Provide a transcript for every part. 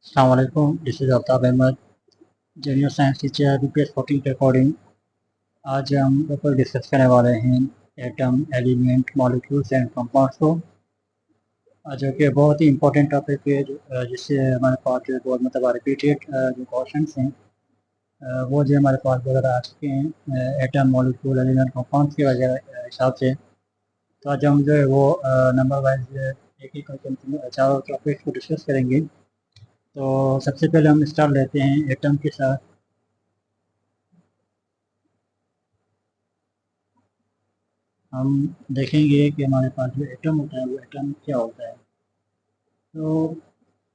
अस्सलाम वालेकुम, this is Aftab Ahmad, junior science teacher BPS 14 के अकॉर्डिंग। आज हम ऊपर डिस्कस करने वाले हैं atom, element, molecules and compounds को, जो कि बहुत ही इंपॉर्टेंट टॉपिक है, जिससे हमारे पास जो बहुत मतलब रिपीटेड जो क्वेश्चंस हैं, वो जो हमारे पास वगैरह आ चुके हैं एटम, मॉलिक्यूल, एलिमेंट, कंपाउंड्स के वगैरह हिसाब से। तो आज हम जो है वो नंबर वाइज एक एक करके चारों टॉपिक्स को डिस्कस करेंगे। तो सबसे पहले हम स्टार्ट लेते हैं एटम के साथ। हम देखेंगे कि हमारे पास जो एटम होता है वो एटम क्या होता है। तो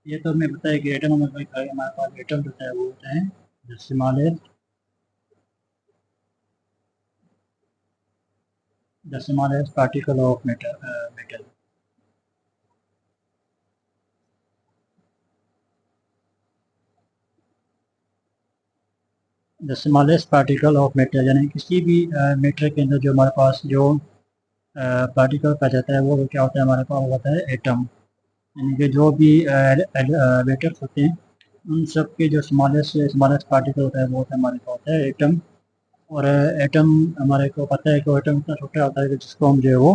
ये तो हमें पता है कि एटम हमारे पास एटम होता है वो होता है the smallest particle of metal. The smallest particle of metal यानी किसी भी मेटर के अंदर जो हमारे पास जो पार्टिकल पाया जाता है वो क्या होता है, हमारे पास होता है एटम। यानी कि जो भी मेटर्स होते हैं उन सब के जो स्मॉलेस्ट स्मॉलेस्ट पार्टिकल होता है वो होता है हमारे पास होता है एटम। और एटम हमारे को पता है कि एटम इतना छोटा होता है कि जिसको हम जो है वो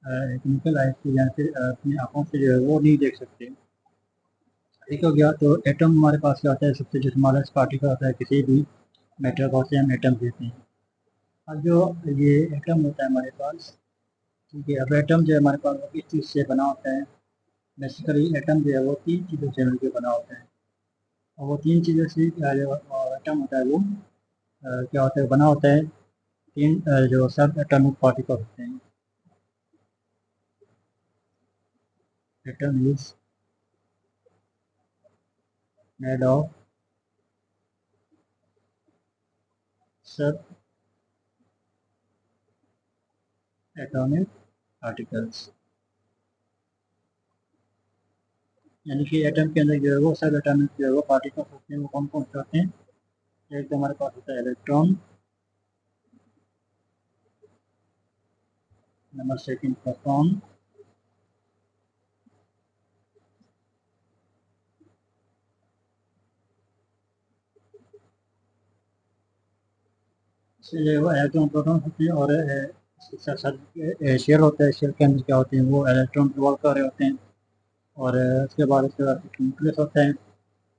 केमिकल आइज से या फिर अपनी आंखों से जो है वो नहीं देख सकते। ठीक हो गया। तो एटम हमारे पास क्या होता है, सबसे जो स्मॉलेस्ट पार्टिकल होता है किसी भी मैटर को उसे हम एटम कहते हैं। अब जो ये एटम होता है हमारे पास, ठीक है, अब एटम जो है हमारे पास वो किस चीज़ से बना होता है। बेसिकली एटम जो है वो तीन चीज़ों से मिलकर बना होता है। और वो तीन चीज़ों से जो एटम होता है वो क्या होता है, बना होता है तीन जो सब एटॉमिक पार्टिकल होते हैं। एटम इज मेड ऑफ सब एटॉमिक पार्टिकल्स। यानी कि एटम के अंदर जो है वो सब एटॉमिक जो है वो पार्टिकल्स होते हैं। वो कौन कौन से होते हैं? एक तो हमारे पास होता है इलेक्ट्रॉन, नंबर सेकंड प्रोटॉन, इससे जो है वो इलेक्ट्रॉन प्रोटॉन होते हैं। और इसके साथ साथ शेल होता है। शेल के अंदर क्या होते हैं, वो इलेक्ट्रॉन रिवॉल्व कर रहे होते हैं। और उसके बाद उसके बाद न्यूक्लियस होता है।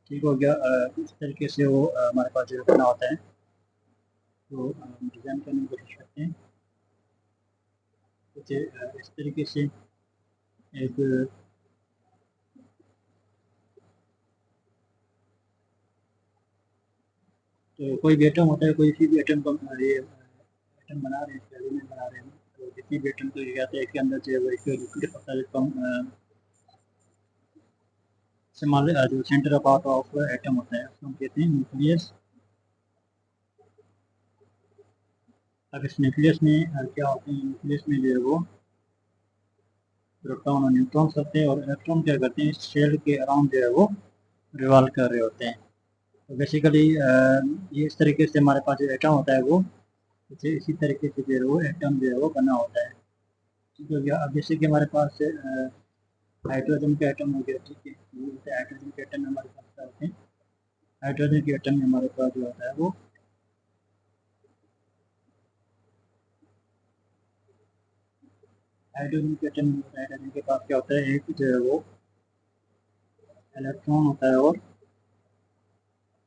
ठीक हो गया। इस तरीके से वो हमारे पास जो बना होता है। तो डिज़ाइन करने की कोशिश करते हैं कुछ इस तरीके से। एक तो कोई भी एटम होता है, कोई सी भी एटम को ये एटम बना रहे हैं, एलिमेंट बना रहे हैं, तो किसी भी एटम को ये कहते हैं इसके अंदर जो है वो एक न्यूक्लियस होता है जिसको हम स्मॉल जो सेंटर पार्ट ऑफ एटम होता है उसको हम कहते हैं न्यूक्लियस। अब इस न्यूक्लियस में क्या होते हैं, न्यूक्लियस में जो है वो प्रोटॉन और न्यूट्रॉन्स होते हैं। और इलेक्ट्रॉन क्या करते हैं, इस शेल के अराउंड जो है वो रिवॉल्व कर रहे होते हैं। तो बेसिकली ये इस तरीके से हमारे पास जो एटम होता है वो इसी तरीके से जो है वो एटम जो है वो बना होता है। ठीक हो गया। अब जैसे कि हमारे पास हाइड्रोजन के एटम हो गया, ठीक है, वो होता है हाइड्रोजन के एटम में हमारे पास क्या होते हैं, हाइड्रोजन के एटम में हमारे पास जो होता है वो हाइड्रोजन के एटम में होता है। हाइड्रोजन के पास क्या होता है, एक जो है वो इलेक्ट्रॉन होता है और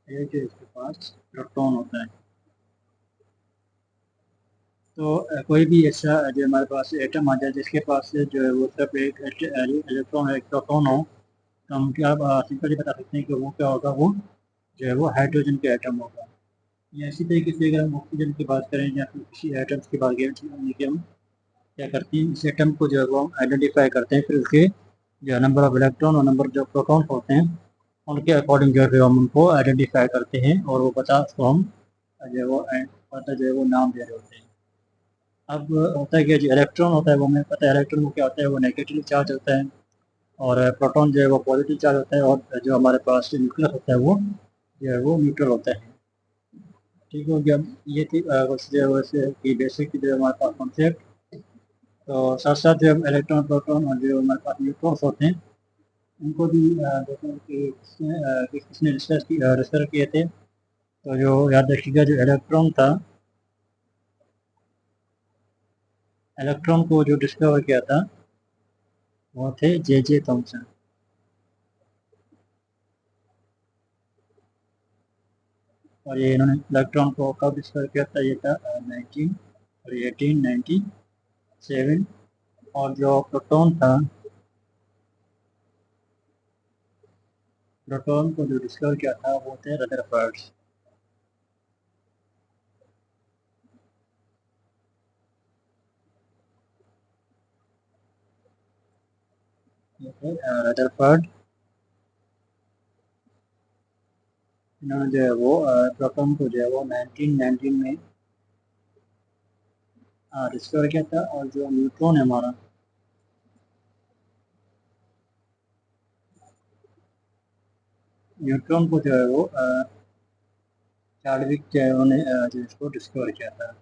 एक जो इसके पास प्रोटॉन होता है। तो कोई भी ऐसा जो हमारे पास एटम आ जाए जिसके पास जो है वो सिर्फ एक इलेक्ट्रॉन एक प्रोटॉन हो, तो हम क्या सिंपली बता सकते हैं कि वो क्या होगा, वो जो है वो हाइड्रोजन के एटम होगा। या इसी तरीके से अगर हम ऑक्सीजन की बात करें या फिर किसी एटम्स की बात करें, कि हम क्या करते हैं, इस एटम को जो है वो हम आइडेंटिफाई करते हैं। फिर उसके जो नंबर ऑफ इलेक्ट्रॉन और नंबर जो प्रोटॉन होते हैं उनके अकॉर्डिंग जो है हम उनको आइडेंटिफाई करते हैं। और वो पता उसको हम जो है वो पता जो है वो नाम दे रहे होते हैं। अब होता है कि जो इलेक्ट्रॉन होता है वो हमें पता है, इलेक्ट्रॉन को क्या होता है, वो नेगेटिव चार्ज होता है। और प्रोटॉन जो है वो पॉजिटिव चार्ज होता है। और जो हमारे पास न्यूक्लियस होता है वो जो है वो न्यूट्रल होता है। ठीक हो गया। ये थी कुछ जो है वैसे की बेसिक जो है हमारे पास कॉन्सेप्ट। तो साथ साथ जो इलेक्ट्रॉन प्रोटॉन और जो हमारे पास न्यूट्रॉन्स होते हैं इनको भी देखें कि किसने रिसर्च किए थे। तो जो याद रखिएगा, जो इलेक्ट्रॉन को जो डिस्कवर किया था वो थे जे थॉमसन। और ये इन्होंने इलेक्ट्रॉन को कब डिस्कवर किया था, ये था 1897। और जो प्रोटॉन को जो डिस्कवर किया था वो थे रदरफर्ड। ये थे रदरफर्ड। इन्होंने जो है वो प्रोटॉन को जो है वो 1919 में डिस्कवर किया था। और जो न्यूट्रॉन है हमारा, न्यूट्रॉन को जो है वो चार्ल्विक जो है उन्होंने जो इसको डिस्कवर किया था।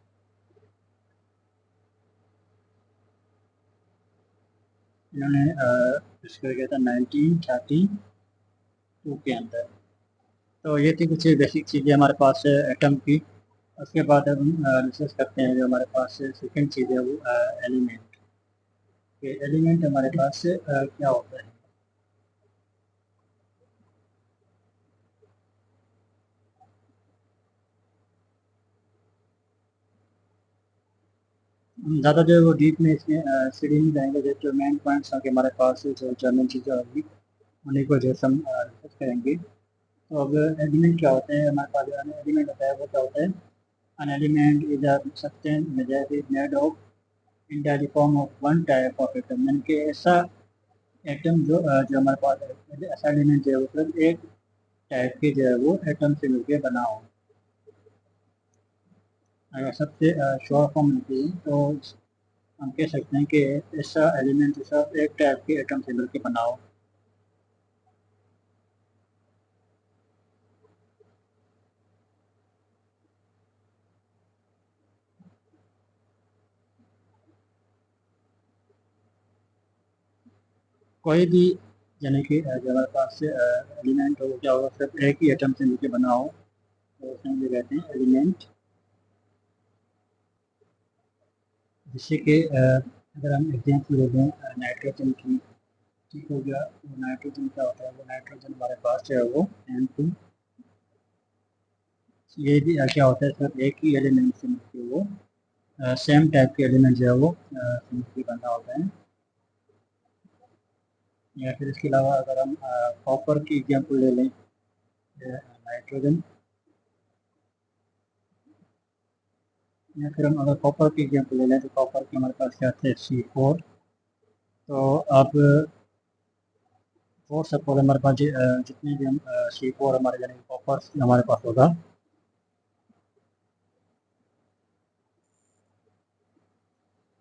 इन्होंने डिस्कवर किया था 1932 के अंदर। तो ये थी कुछ बेसिक चीज़ें हमारे पास एटम की। उसके बाद अब हम डिस्कस करते हैं जो हमारे पास सेकंड चीज़ है वो एलिमेंट। ये एलिमेंट हमारे पास क्या होता है। हम ज़्यादा जो है वो डीप में इसमें स्टडी नहीं जाएंगे। जो मेन पॉइंट्स हैं कि हमारे पास जो जर्नल चीज़ें होगी उन्हीं को जो हम डिस्कस करेंगे। तो अब एलिमेंट क्या होते हैं, हमारे पास जो एलिमेंट होता है वो क्या होता है। An element is a substance that is made of in the form of one type of atom। यानी कि ऐसा एटम जो हमारे पास है, ऐसा एलिमेंट जो है मतलब एक टाइप के जो है वो एटम से मिलकर बना हो। अगर सबसे शॉर्ट फॉर्म लिखी तो हम कह सकते हैं कि ऐसा एलिमेंट ऐसा एक टाइप के एटम से मिलकर बना हो। कोई भी यानी कि जो हमारे पास एलिमेंट हो क्या होगा, सिर्फ एक ही एटम से मिलकर बना हो तो उसमें हम ये कहते हैं एलिमेंट। जिससे कि अगर हम एग्जाम्पल ले लें नाइट्रोजन की, ठीक हो गया। वो नाइट्रोजन क्या होता है, वो नाइट्रोजन हमारे पास जो है वो N2। ये भी क्या होता है, सिर्फ एक ही एलिमेंट से मिलकर वो सेम टाइप के एलिमेंट जो है वो मिलकर बना होता है। या फिर इसके अलावा अगर हम कॉपर की एग्जाम्पल ले लें, नाइट्रोजन। या फिर हम अगर कॉपर की एग्जाम्पल ले लें तो कॉपर के हमारे पास क्या थे, C4। तो अब फोर सपोज हमारे पास जितने भी हम C4 हमारे यानी कॉपर हमारे पास होगा।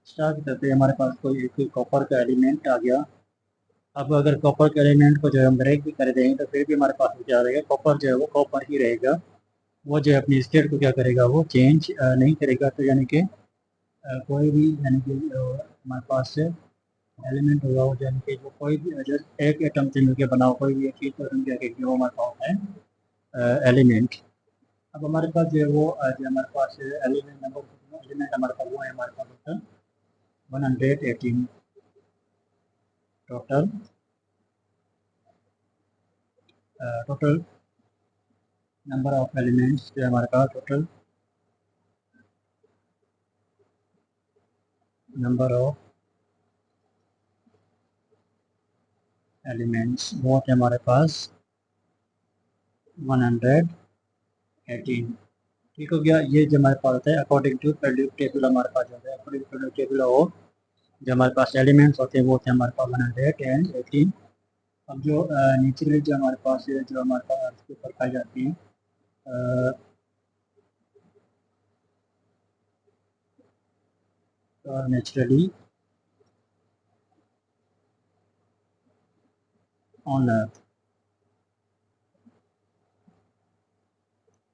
स्टार की तरफ से हमारे पास कोई एक कॉपर का एलिमेंट आ गया। अब अगर कॉपर के एलिमेंट को जो है हम ब्रेक भी कर देंगे तो फिर भी हमारे पास क्या रहेगा, कॉपर जो है वो कॉपर ही रहेगा। वो जो है अपनी स्टेट को क्या करेगा, वो चेंज नहीं करेगा। तो यानी कि कोई भी यानी कि हमारे पास से एलिमेंट होगा वो यानी कि जो कोई भी जो एक एटम से मिलकर बना हो कोई भी एक चीज़, तो हम क्या कहेंगे वो हमारे पास है एलिमेंट। अब हमारे पास जो है वो जो हमारे पास एलिमेंट हमारे पास वो है हमारे पास total 118 total. Total number of elements जो हमारे पास टोटल नंबर ऑफ एलिमेंट्स वो थे हमारे पास 118। ठीक हो गया। ये जो हमारे पास होता है अकॉर्डिंग टू पेरियोडिक टेबल हमारे पास होता है। अकॉर्डिंग टू पेरियोडिक टेबल हो जो हमारे पास एलिमेंट्स होते हैं वो थे हमारे पास 118। अब जो नेचुरली जो हमारे पास है, जो हमारे पास अर्थ के ऊपर पाई जाती हैं नेचुरली ऑन अर्थ,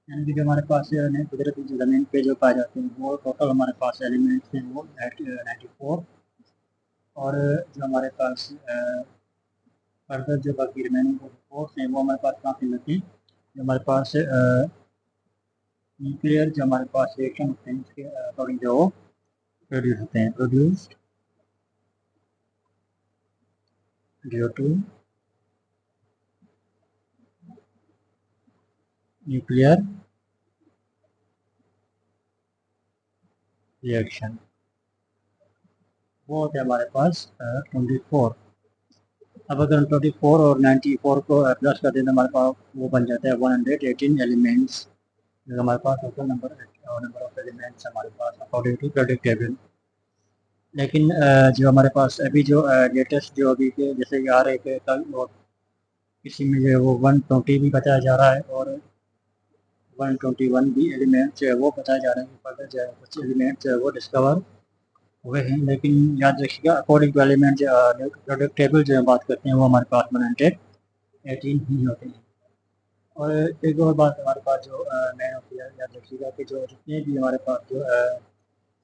यानी कि जो हमारे पास कुदरती जो ज़मीन पे जो पाए जाते हैं वो टोटल हमारे पास एलिमेंट्स हैं वो 94। और जो हमारे पास फर्दर जो बाकी रिमेनिंग फोर्स हैं वो हमारे पास कहाँ से मिलती हैं, जो हमारे पास न्यूक्लियर जो हमारे पास रिएक्शन होते हैं उसके अकॉर्डिंग जो वो प्रोड्यूस होते हैं, produced due to nuclear reaction, वो होते हैं हमारे पास 24। अब अगर हम 24 और 94 को प्लस कर दें तो हमारे पास वो बन जाता है 118 एलिमेंट्स, जो हमारे पास टोटल नंबर ऑफ एलिमेंट्स हमारे पास अकॉर्डिंग टू प्रेडिक्ट टेबल। लेकिन जो हमारे पास अभी जो लेटेस्ट जो अभी के जैसे आ रहे थे कल, और किसी में जो है वो 120 भी बताया जा रहा है और 121 भी एलिमेंट जो है वो बताया जा रहा है कि फर्दर जो है कुछ एलिमेंट जो है वो डिस्कवर हुए हैं। लेकिन याद रखिएगा अकॉर्डिंग टू एलिमेंट जो प्रोडक्ट टेबल जो है बात करते हैं वो हमारे पास 118 ही होते हैं। और एक और बात हमारे पास जो मैं होती है, याद रखिएगा कि जो जितने भी हमारे पास जो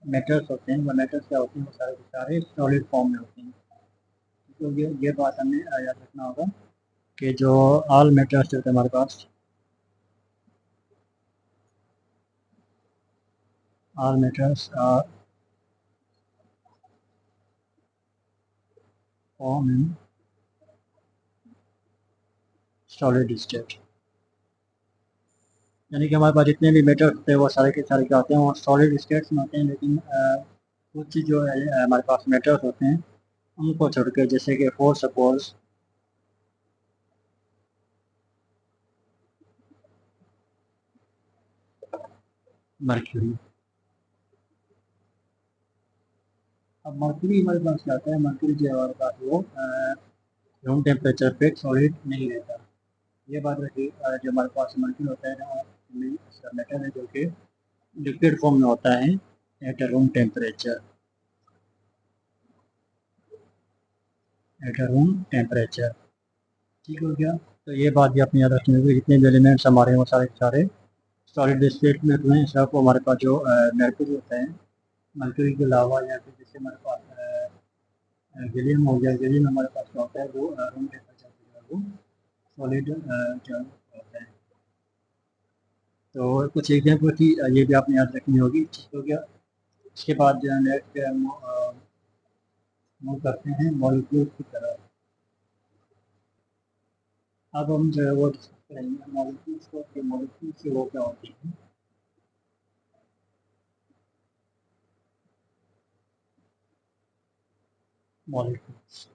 मेटल्स होते हैं वो मेटल्स क्या होते हैं, वो सारे के सारे सॉलिड फॉर्म में होते हैं। तो ये बात हमें याद रखना होगा कि जो ऑल मेटल्स होते हैं हमारे पास, all metals are form in solid state. यानी कि हमारे पास जितने भी मेटल्स होते हैं वो सारे के सारे क्या होते हैं, वो सॉलिड स्टेट्स में होते हैं। लेकिन कुछ जो है हमारे पास मेटल्स होते हैं उनको छोड़ के, जैसे कि फॉर सपोज मर्क्यूरी। अब मर्क्यूरी हमारे पास क्या होता है, मर्क्यूरी जो है हमारे पास वो रूम टेम्परेचर पे सॉलिड नहीं रहता। ये बात रखिए, जो हमारे पास मर्क्यूरी होता है ना, मेटल है जो कि लिक्विड फॉर्म में होता है at room temperature, at room temperature. ठीक हो गया। तो ये बात भी अपनी याद रखनी होगी, जितने भी एलिमेंट्स हमारे हैं वो सारे के सारे सॉलिड स्टेट में हुए हैं। सब हमारे पास जो मर्क्यूरी होता है, मर्क्यूरी के अलावा या फिर जैसे हमारे पास गैलियम हो गया, गैलियम हमारे पास क्या होता है वो रूम टेम्परेचर पे जो है वो सॉलिड जो होता है। तो कुछ एग्जाम्पल थी, ये भी आपने याद रखनी होगी। ठीक हो गया। इसके बाद जो है नेक्स्ट मूव करते हैं मॉलिक्यूल्स की तरफ। अब हम जो है वो डिस्कस करेंगे मॉलिक्यूल्स को, कि मॉलिक्यूल्स वो क्या होती हैं। Molecules,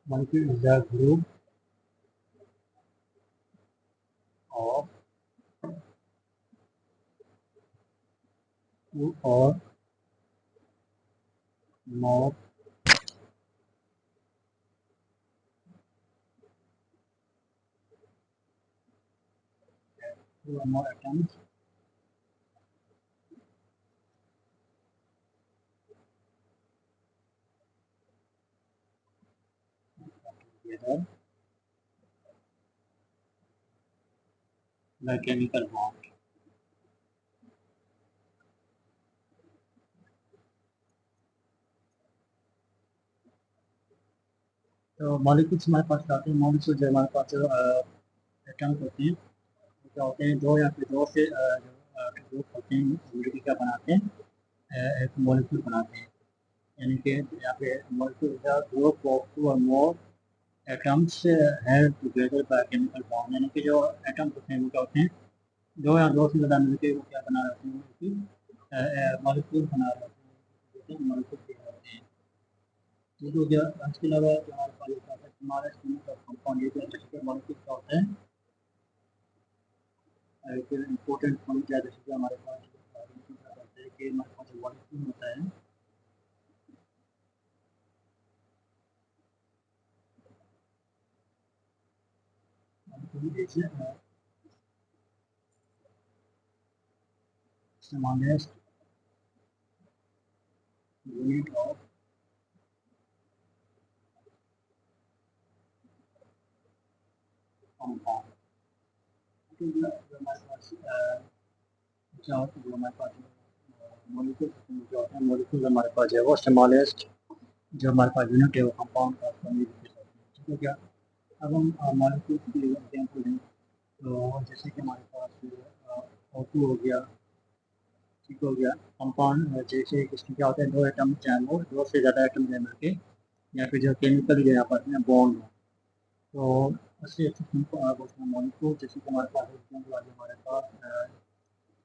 molecule is the group of two और more atoms together the chemical bond. तो मॉलिक्यूल्स हमारे पास क्या होते हैं, मॉलिक्यूल जो हमारे पास जो एटम्स होते हैं वो क्या होते हैं, दो या फिर दो से जो ग्रुप होते हैं मिलकर क्या बनाते हैं, एक मॉलिक्यूल बनाते हैं। यानी कि यहाँ पे molecule is the group of two और more atoms held together by chemical bond. यानी कि जो एटम्स होते हैं वो क्या होते हैं, दो या दो से ज़्यादा मिलकर वो क्या बना रहे होते हैं, मॉलिक्यूल बना रहे होते हैं, मॉलिक्यूल होते हैं। ठीक हो गया। इसके अलावा जो हमारे पास होता है हमारा कंपाउंड, ये भी मॉलिक्यूल का होता है एक इम्पोर्टेंट पॉइंट याद रखिएगा। हमारे पास होता है कि हमारे पास जो मॉलिक्यूल होता है, molecule is smallest unit of compound. हमारे पास जो हमारे पास मॉलिक्यूल जो होते हैं, मॉलिक्यूल हमारे पास जो है वो स्मॉलेस्ट जो हमारे पास यूनिट है वो कंपाउंड का ठीक है क्या। अब हम मॉलिक्यूल की एग्जाम्पल लें तो जैसे कि हमारे पास O2 हो गया, ठीक हो गया। कंपाउंड जैसे इसमें क्या होता है, दो एटम चाहे वो दो से ज़्यादा एटम जो मिल के या फिर जो केमिकल जो यहाँ पर बॉन्ड हो तो उससे मॉलिक्यूल जैसे कि हमारे पास एग्जाम्पल आ गया हमारे पास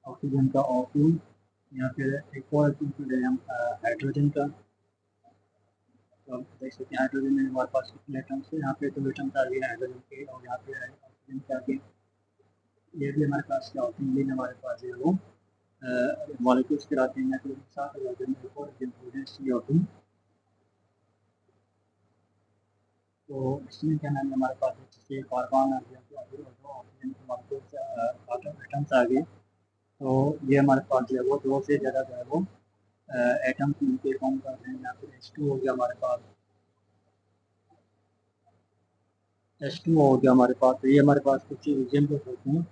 ऑक्सीजन का O2 या फिर एक और एग्जाम्पल है हम हाइड्रोजन का। तो देख सकते हैं हाइड्रोजन में हमारे पास कितने एटम्स है, यहाँ पे दो एटम्स आ गए हाइड्रोजन के और यहाँ पे ऑक्सीजन के आगे ये भी हमारे पास क्या होते हैं, ये हमारे पास जो है वो मॉलिक्यूल्स कहलाते हैं। या फिर साथ हाइड्रोजन एक और एग्जाम्पल है CO2। तो इसमें क्या नाम है हमारे पास जैसे कार्बन आ गया या फिर दो ऑक्सीजन के मॉलिक्यूल्स एटम्स आ गए तो ये हमारे पास जो है वो दो से ज़्यादा जो है वो एटम्स मिलकर फॉर्म कर रहे हैं। या फिर H2 हो गया हमारे पास, H2 हो गया हमारे पास। तो ये हमारे पास कुछ एग्जाम्पल्स होते हैं,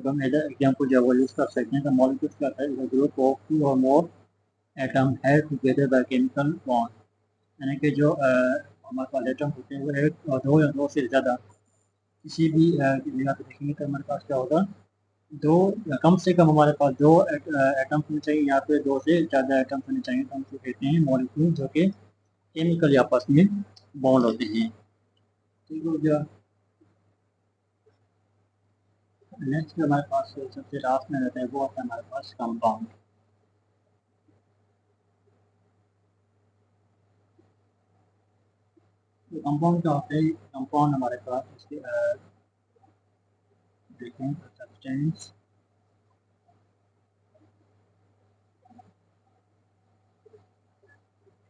हम एग्जाम्पल जो है वो यूज कर सकते हैं। तो मॉलिक्यूल्स क्या है, ग्रुप ऑफ टू और मोर atom held together by chemical bond. यानी कि जो हमारे पास एटम होते हैं वो एक और दो या दो से ज़्यादा किसी भी जगह पे देखेंगे तो हमारे पास क्या होगा, दो या कम से कम हमारे पास दो एटम्स होने चाहिए या फिर दो से ज़्यादा एटम्स होने चाहिए। तो हम उसे कहते हैं मॉलिक्यूल जो कि केमिकली आपस में बॉन्ड होते हैं, ठीक हो गया। नेक्स्ट हमारे पास सबसे लास्ट में रहता है वो होता है हमारे पास कंपाउंड। तो कंपाउंड क्या होता है, कंपाउंड हमारे पास इसके देखें सब्सटेंस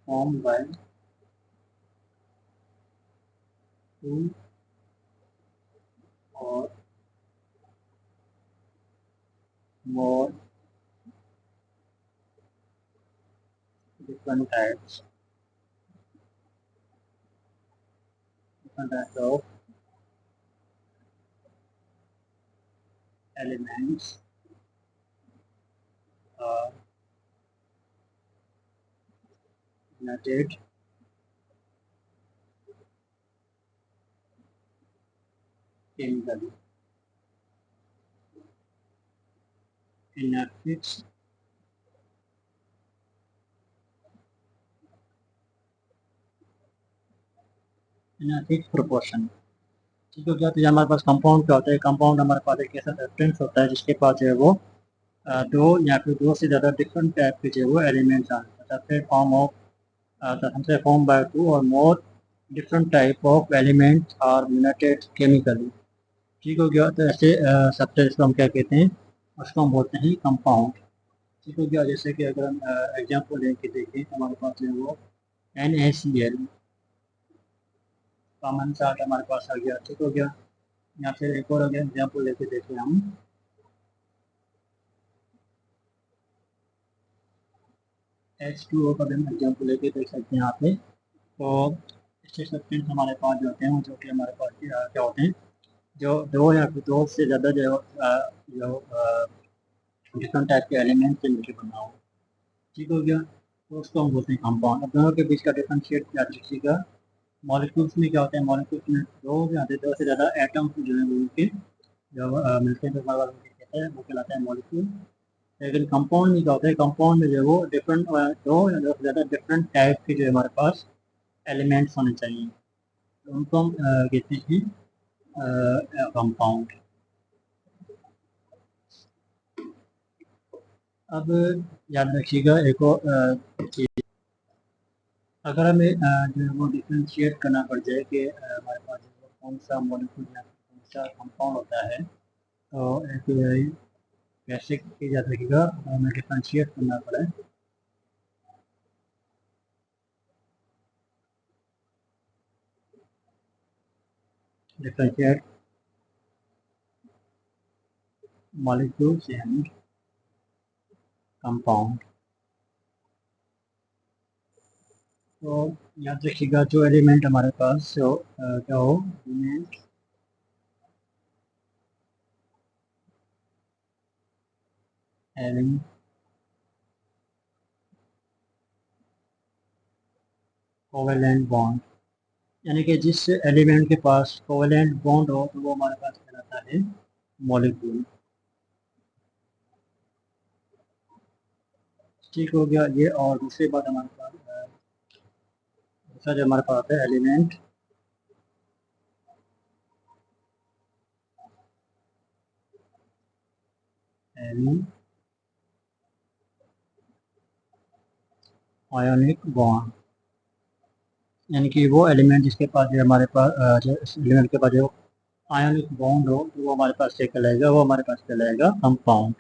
फॉर्म बाय टू और मोर different types of elements are united chemically in a fixed proportion, ठीक है क्या। तो ये हमारे पास कंपाउंड क्या होता है, कंपाउंड हमारे पास एक ऐसा सब्सटेंस होता है जिसके पास जो है वो दो या फिर दो से ज़्यादा डिफरेंट टाइप के जो है वो एलिमेंट्स आते हैं फॉर्म ऑफ हमसे फॉर्म बाय टू और more different type of elements are united chemically, ठीक हो गया। तो ऐसे सब्सटेंस को हम क्या कहते हैं, उसको हम बोलते हैं कंपाउंड, ठीक हो गया। जैसे कि अगर हम एग्जाम्पल लेके देखें तो हमारे पास जो है वो NaCl कॉमन साल्ट हमारे पास आ गया, ठीक हो गया। या फिर एक और अगर एग्जाम्पल लेके देखें हम H2O का भी हम एग्जाम्पल लेके देख सकते हैं यहाँ पे। तो इससे सब्सटेंस हमारे पास जो होते हैं वो जो कि हमारे पास क्या होते हैं, जो दो या फिर दो से ज़्यादा जो डिफरेंट टाइप के एलिमेंट से मिलकर बना हो, ठीक हो गया। तो उसको हम बोलते हैं कंपाउंड। अब दोनों के बीच का डिफरेंशिएट क्या दीजिएगा, मॉलिक्यूल्स में क्या होता है, मॉलिक्यूल्स में दो से ज़्यादा एटम्स जो है वो मिलके जो मिलते हैं तो हमारे पास कहते हैं वो कहलाता है मॉलिक्यूल। लेकिन कंपाउंड में क्या होता है, कंपाउंड में जो है वो डिफरेंट दो या दो से ज़्यादा डिफरेंट टाइप के जो है हमारे पास एलिमेंट्स होने चाहिए, तो उनको हम कहते हैं कंपाउंड। अब याद रखिएगा एक और चीज़, अगर हमें जो है वो डिफ्रेंशिएट करना पड़ जाए कि हमारे पास जो है कौन सा मॉलिक्यूल या कौन सा कंपाउंड होता है तो एक कैसे की जा सकेगा, हमें डिफ्रेंशिएट करना पड़े। Differentiate molecules and compound. तो याद रखिएगा जो एलिमेंट हमारे पास जो क्या हो एलिमेंट having कोवेलेंट बॉन्ड, यानी कि जिस एलिमेंट के पास कोवेलेंट बॉन्ड हो तो वो हमारे पास कहलाता है मॉलिक्यूल। ठीक हो गया ये। और दूसरी बात हमारे पास दूसरा जो हमारे पास है एलिमेंट आयोनिक बॉन्ड, यानी कि वो एलिमेंट जिसके पास जो हमारे पास जो एलिमेंट के पास जो आयोनिक बॉन्ड हो तो वो हमारे पास क्या कहलाएगा, वो हमारे पास कहलाएगा कंपाउंड।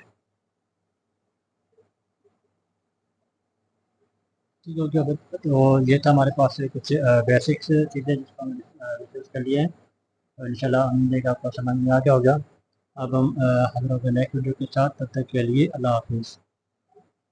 ठीक हो गया। तो ये था हमारे पास से कुछ बेसिक्स चीज़ें जिसको हमने डिस्कस कर लिया है। तो इंशाल्लाह उम्मीद है कि आपको समझ में आ गया होगा। अब हम हाजिर होंगे नेक्स्ट वीडियो के साथ, तब तक के लिए अल्लाह हाफिज़।